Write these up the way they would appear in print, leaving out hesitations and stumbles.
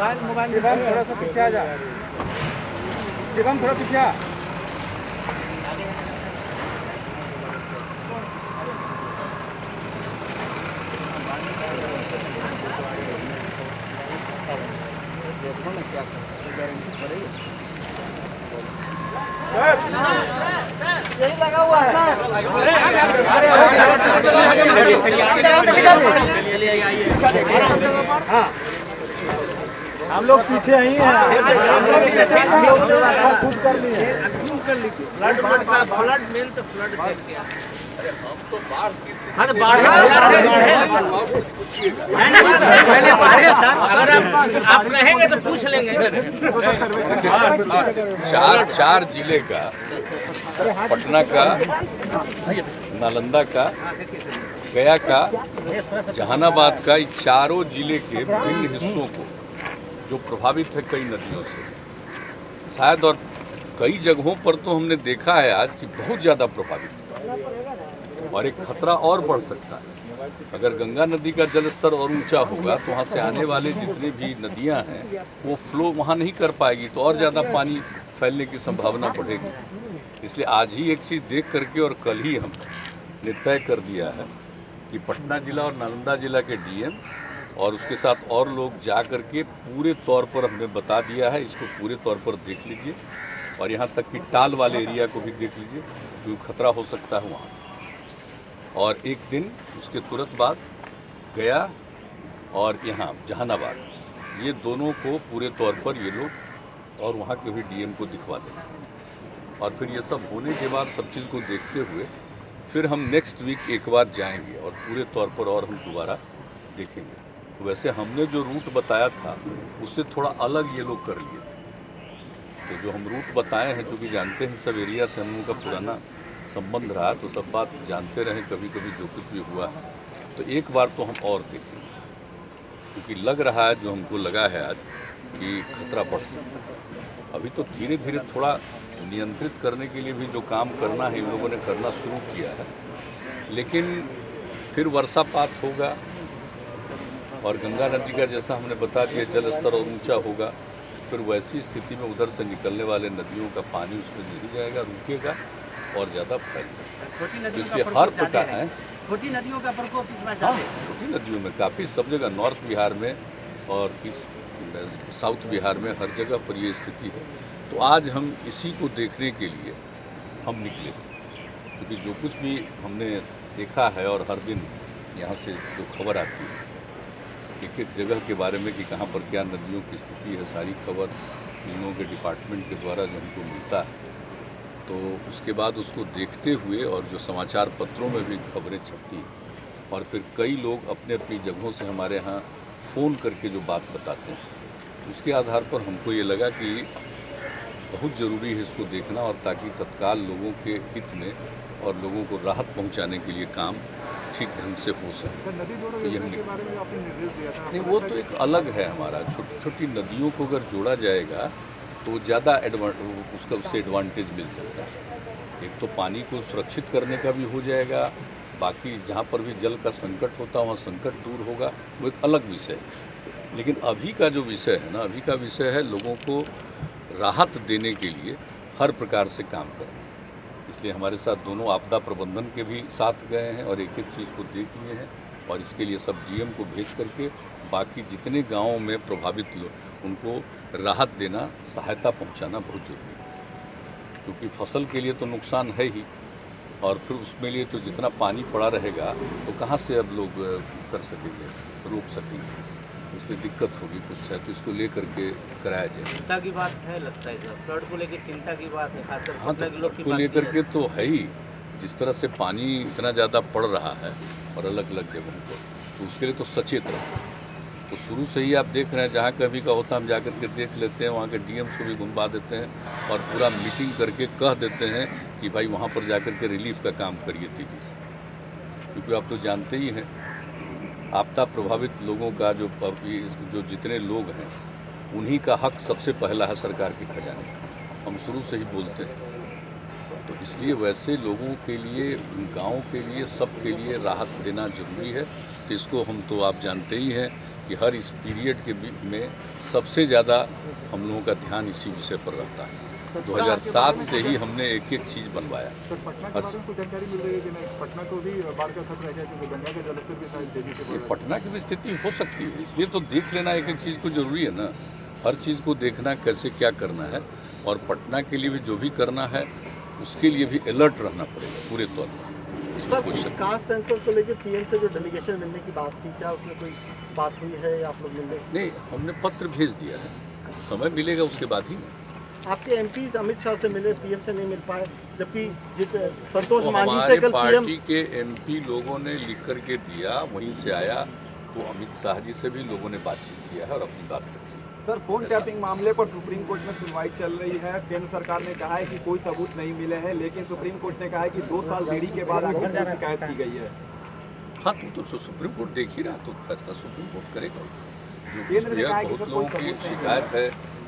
Mobile थोड़ा सा पीछे आ जा, शिवम थोड़ा पीछे आ। देखो ना क्या गारंटी पड़ेगी, यही लगा हुआ है। हाँ, हम लोग पीछे ही हैं। फ्लड मेन तो फ्लड अरे हम तो बाढ़ की पहले बाढ़ है सर, अगर आप कहेंगे तो पूछ लेंगे। चार जिले का, पटना का, नालंदा का, गया का, जहानाबाद का, इन चारों जिले के विभिन्न हिस्सों को जो प्रभावित है कई नदियों से, शायद और कई जगहों पर तो हमने देखा है आज कि बहुत ज़्यादा प्रभावित है और एक खतरा और बढ़ सकता है। अगर गंगा नदी का जलस्तर और ऊंचा होगा तो वहाँ से आने वाले जितने भी नदियाँ हैं वो फ्लो वहाँ नहीं कर पाएगी, तो और ज़्यादा पानी फैलने की संभावना बढ़ेगी। इसलिए आज ही एक चीज़ देख करके और कल ही हमने तय कर दिया है कि पटना जिला और नालंदा जिला के डीएम और उसके साथ और लोग जा कर के पूरे तौर पर हमने बता दिया है, इसको पूरे तौर पर देख लीजिए और यहाँ तक कि टाल वाले एरिया को भी देख लीजिए क्योंकि खतरा हो सकता है वहाँ। और एक दिन उसके तुरंत बाद गया और यहाँ जहानाबाद, ये दोनों को पूरे तौर पर ये लोग और वहाँ के भी डीएम को दिखवा देंगे और फिर ये सब होने के बाद सब चीज़ को देखते हुए फिर हम नेक्स्ट वीक एक बार जाएंगे और पूरे तौर पर और हम दोबारा देखेंगे। वैसे हमने जो रूट बताया था उससे थोड़ा अलग ये लोग कर लिए थे, तो जो हम रूट बताए हैं, क्योंकि जानते हैं सब एरिया से हम लोगों का पुराना संबंध रहा, तो सब बात जानते रहे, कभी कभी जो कुछ भी हुआ तो एक बार तो हम और देखेंगे क्योंकि लग रहा है, जो हमको लगा है आज कि खतरा बढ़ सकता है। अभी तो धीरे धीरे थोड़ा नियंत्रित करने के लिए भी जो काम करना है इन लोगों ने करना शुरू किया है, लेकिन फिर वर्षापात होगा और गंगा नदी का जैसा हमने बता दिया जल स्तर और ऊंचा होगा, फिर वैसी स्थिति में उधर से निकलने वाले नदियों का पानी उसमें नहीं जाएगा, रुकेगा और ज़्यादा फैल सकता है। इसलिए हर प्रकार है, छोटी नदियों का प्रकोप छोटी नदियों में काफ़ी सब जगह, नॉर्थ बिहार में और साउथ बिहार में हर जगह पर ये स्थिति है। तो आज हम इसी को देखने के लिए हम निकले थे, क्योंकि जो कुछ भी हमने देखा है और हर दिन यहाँ से जो खबर आती है एक एक जगह के बारे में कि कहाँ पर क्या नदियों की स्थिति है, सारी खबर इन लोगों के डिपार्टमेंट के द्वारा जो हमको मिलता है, तो उसके बाद उसको देखते हुए और जो समाचार पत्रों में भी खबरें छपती और फिर कई लोग अपने अपनी जगहों से हमारे यहाँ फ़ोन करके जो बात बताते हैं, उसके आधार पर हमको ये लगा कि बहुत ज़रूरी है इसको देखना, और ताकि तत्काल लोगों के हित में और लोगों को राहत पहुंचाने के लिए काम ठीक ढंग से हो सके। तो ये हमने नहीं, वो तो एक अलग है हमारा, छोटी छोटी नदियों को अगर जोड़ा जाएगा तो ज़्यादा उससे एडवांटेज मिल सकता है। एक तो पानी को सुरक्षित करने का भी हो जाएगा, बाकी जहाँ पर भी जल का संकट होता है वहाँ संकट दूर होगा, वो एक अलग विषय है। लेकिन अभी का जो विषय है ना, अभी का विषय है लोगों को राहत देने के लिए हर प्रकार से काम करना। इसलिए हमारे साथ दोनों आपदा प्रबंधन के भी साथ गए हैं और एक एक चीज़ को देख लिए हैं, और इसके लिए सब डीएम को भेज करके बाकी जितने गाँवों में प्रभावित लोग उनको राहत देना, सहायता पहुंचाना बहुत जरूरी है, क्योंकि फसल के लिए तो नुकसान है ही, और फिर उसमें लिए तो जितना पानी पड़ा रहेगा तो कहाँ से अब लोग कर सकेंगे, रोक सकेंगे, इसलिए दिक्कत होगी कुछ है, तो इसको लेकर के कराया जाए। चिंता की बात है, लगता है सर फ्लड को लेकर चिंता की बात है, खासकर हाँ, तो फ्लड को लेकर के तो है ही, जिस तरह से पानी इतना ज़्यादा पड़ रहा है और अलग अलग जगहों पर, तो उसके लिए तो सचेत रहो। तो शुरू से ही आप देख रहे हैं, जहाँ कभी का होता हम जाकर के देख लेते हैं, वहाँ के डीएम्स को भी घुमा देते हैं और पूरा मीटिंग करके कह देते हैं कि भाई वहाँ पर जाकर के रिलीफ का काम करिए तेजी से, क्योंकि आप तो जानते ही हैं आपदा प्रभावित लोगों का जो जितने लोग हैं उन्हीं का हक सबसे पहला है सरकार के खजाने, हम शुरू से ही बोलते हैं। तो इसलिए वैसे लोगों के लिए, गाँव के लिए, सबके लिए राहत देना जरूरी है। तो इसको हम तो आप जानते ही हैं कि हर इस पीरियड के में सबसे ज़्यादा हम लोगों का ध्यान इसी विषय पर रहता है। 2007 से ही हमने एक एक चीज़ बनवाया। सर, पटना के बारे में कुछ जानकारी मिल रही है कि नहीं? पटना को भी बाढ़ का खतरा है क्योंकि गंगा का जलस्तर भी शायद तेजी से बढ़ रहा है। पटना की भी स्थिति हो सकती है, इसलिए तो देख लेना एक एक चीज़ को जरूरी है ना। हर चीज़ को देखना कैसे क्या करना है, और पटना के लिए भी जो भी करना है उसके लिए भी अलर्ट रहना पड़ेगा पूरे तौर पर। इसमें कोई शक नहीं। कास्ट सेंसस को लेकर पीएम से जो डेलीगेशन मिलने की बात थी, क्या उसमें कोई बात हुई है या आप लोग मिलने? नहीं, हमने पत्र भेज दिया है, समय मिलेगा उसके बाद ही। आपके एमपी अमित शाह से मिले, पीएम से नहीं मिल पाए, जबकि संतोष तो मांझी से हमारे कल पीएम। पार्टी के एमपी लोगों ने लिख करके दिया, वहीं से आया, तो अमित शाह जी से भी लोगों ने बातचीत किया है और अपनी बात रखी। सर, फोन टैपिंग मामले पर सुप्रीम कोर्ट में सुनवाई चल रही है। केंद्र सरकार ने कहा है कि कोई सबूत नहीं मिले हैं, लेकिन सुप्रीम कोर्ट ने कहा है कि 2 साल देरी के बाद आखिर क्यों शिकायत की गई है। हाँ, तो सुप्रीम कोर्ट देख ही रहा, तो फैसला सुप्रीम कोर्ट करेगा। जो केंद्र ने कहा है कि बहुत सर लोगों कोई की सबूत नहीं शिकायत है,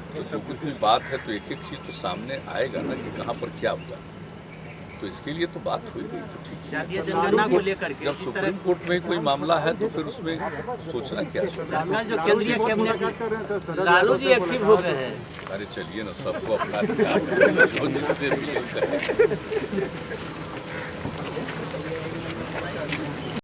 तो सब कुछ भी बात है, तो एक एक चीज़ तो सामने आएगा ना कि कहाँ पर क्या हुआ। तो इसके लिए तो बात हुई गई, तो ठीक जातीय है। जनगणना को लेकर के जब सुप्रीम कोर्ट में कोई मामला है तो फिर उसमें सोचना क्या है। जो केंद्रीय कैबिनेट लालू जी एक्टिव हो गए हैं। अरे चलिए ना, सबको अपना अधिकार है, जो जिससे मिले करें।